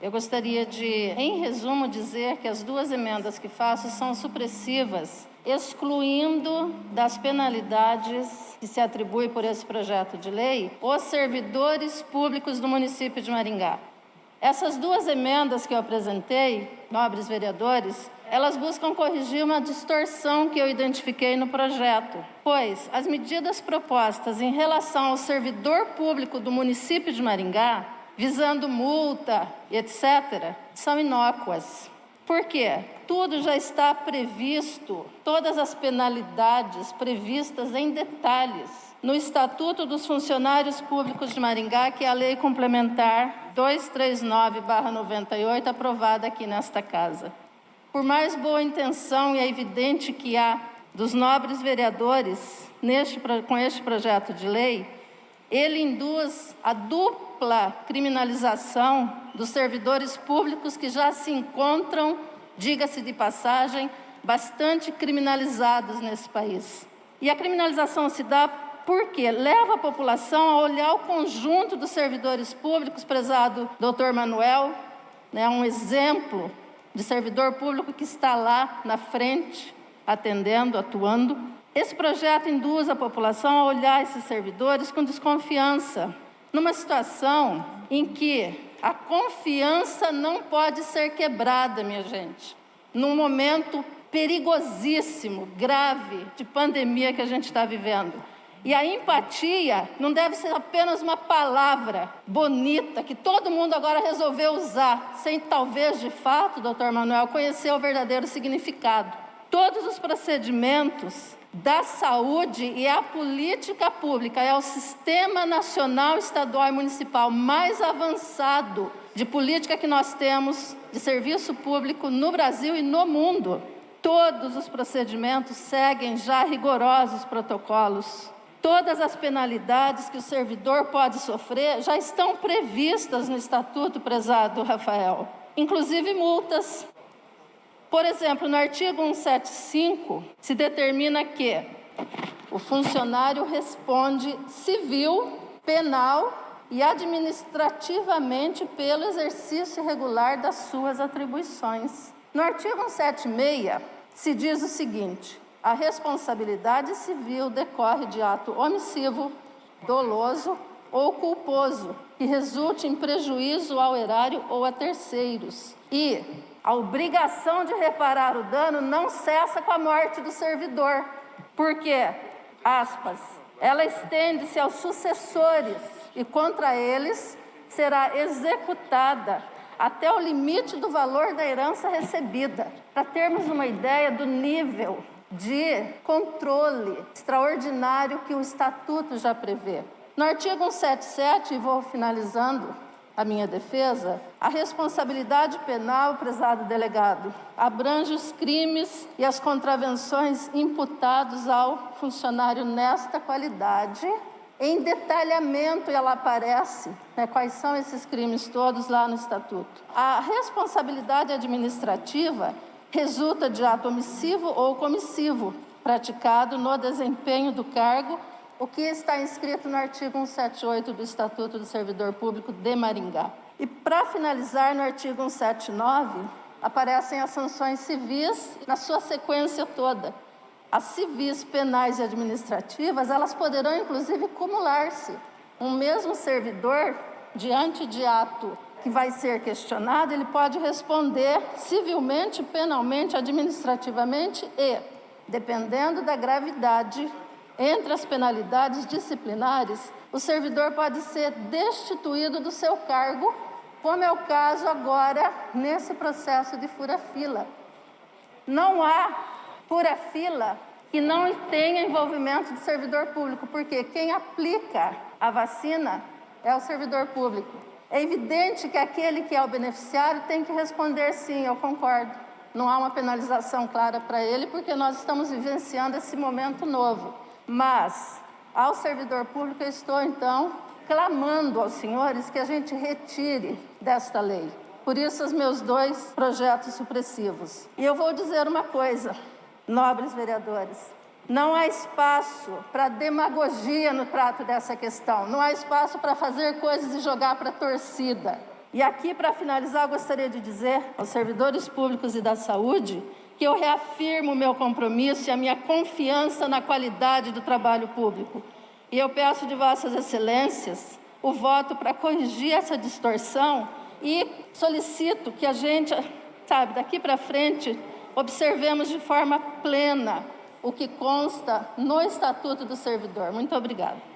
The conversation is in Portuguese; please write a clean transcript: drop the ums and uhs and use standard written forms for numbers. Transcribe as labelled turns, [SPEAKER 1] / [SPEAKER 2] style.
[SPEAKER 1] Eu gostaria de, em resumo, dizer que as duas emendas que faço são supressivas, excluindo das penalidades que se atribui por esse projeto de lei os servidores públicos do município de Maringá. Essas duas emendas que eu apresentei, nobres vereadores, elas buscam corrigir uma distorção que eu identifiquei no projeto, pois as medidas propostas em relação ao servidor público do município de Maringá, visando multa, etc., são inócuas. Por quê? Tudo já está previsto, todas as penalidades previstas em detalhes no Estatuto dos Funcionários Públicos de Maringá, que é a Lei Complementar 239/98, aprovada aqui nesta Casa. Por mais boa intenção, e é evidente que há dos nobres vereadores com este projeto de lei, ele induz a dupla criminalização dos servidores públicos que já se encontram, diga-se de passagem, bastante criminalizados nesse país. E a criminalização se dá porque leva a população a olhar o conjunto dos servidores públicos, prezado doutor Manuel, um exemplo de servidor público que está lá na frente, atendendo, atuando. Esse projeto induz a população a olhar esses servidores com desconfiança, numa situação em que a confiança não pode ser quebrada, minha gente, num momento perigosíssimo, grave, de pandemia que a gente está vivendo. E a empatia não deve ser apenas uma palavra bonita que todo mundo agora resolveu usar, sem talvez, de fato, doutor Manuel, conhecer o verdadeiro significado. Todos os procedimentos da saúde e a política pública, é o sistema nacional, estadual e municipal mais avançado de política que nós temos de serviço público no Brasil e no mundo. Todos os procedimentos seguem já rigorosos protocolos. Todas as penalidades que o servidor pode sofrer já estão previstas no Estatuto, prezado Rafael, inclusive multas. Por exemplo, no artigo 175, se determina que o funcionário responde civil, penal e administrativamente pelo exercício regular das suas atribuições. No artigo 176, se diz o seguinte: a responsabilidade civil decorre de ato omissivo, doloso ou culposo, que resulte em prejuízo ao erário ou a terceiros. E a obrigação de reparar o dano não cessa com a morte do servidor, porque, aspas, ela estende-se aos sucessores e contra eles será executada até o limite do valor da herança recebida. Para termos uma ideia do nível de controle extraordinário que o Estatuto já prevê. No artigo 177, e vou finalizando a minha defesa, a responsabilidade penal, prezado delegado, abrange os crimes e as contravenções imputados ao funcionário nesta qualidade. Em detalhamento, ela aparece, quais são esses crimes todos lá no Estatuto. A responsabilidade administrativa resulta de ato omissivo ou comissivo, praticado no desempenho do cargo, o que está inscrito no artigo 178 do Estatuto do Servidor Público de Maringá. E, para finalizar, no artigo 179, aparecem as sanções civis na sua sequência toda. As civis, penais e administrativas, elas poderão, inclusive, cumular-se. Um mesmo servidor, diante de ato que vai ser questionado, ele pode responder civilmente, penalmente, administrativamente e, dependendo da gravidade, entre as penalidades disciplinares, o servidor pode ser destituído do seu cargo, como é o caso agora nesse processo de fura-fila. Não há fura-fila que não tenha envolvimento de servidor público, porque quem aplica a vacina é o servidor público. É evidente que aquele que é o beneficiário tem que responder sim, eu concordo. Não há uma penalização clara para ele, porque nós estamos vivenciando esse momento novo. Mas, ao servidor público, eu estou, então, clamando aos senhores que a gente retire desta lei. Por isso, os meus dois projetos supressivos. E eu vou dizer uma coisa, nobres vereadores: não há espaço para demagogia no trato dessa questão. Não há espaço para fazer coisas e jogar para a torcida. E aqui, para finalizar, eu gostaria de dizer aos servidores públicos e da saúde que eu reafirmo o meu compromisso e a minha confiança na qualidade do trabalho público. E eu peço de Vossas Excelências o voto para corrigir essa distorção e solicito que a gente, daqui para frente, observemos de forma plena o que consta no Estatuto do Servidor. Muito obrigada.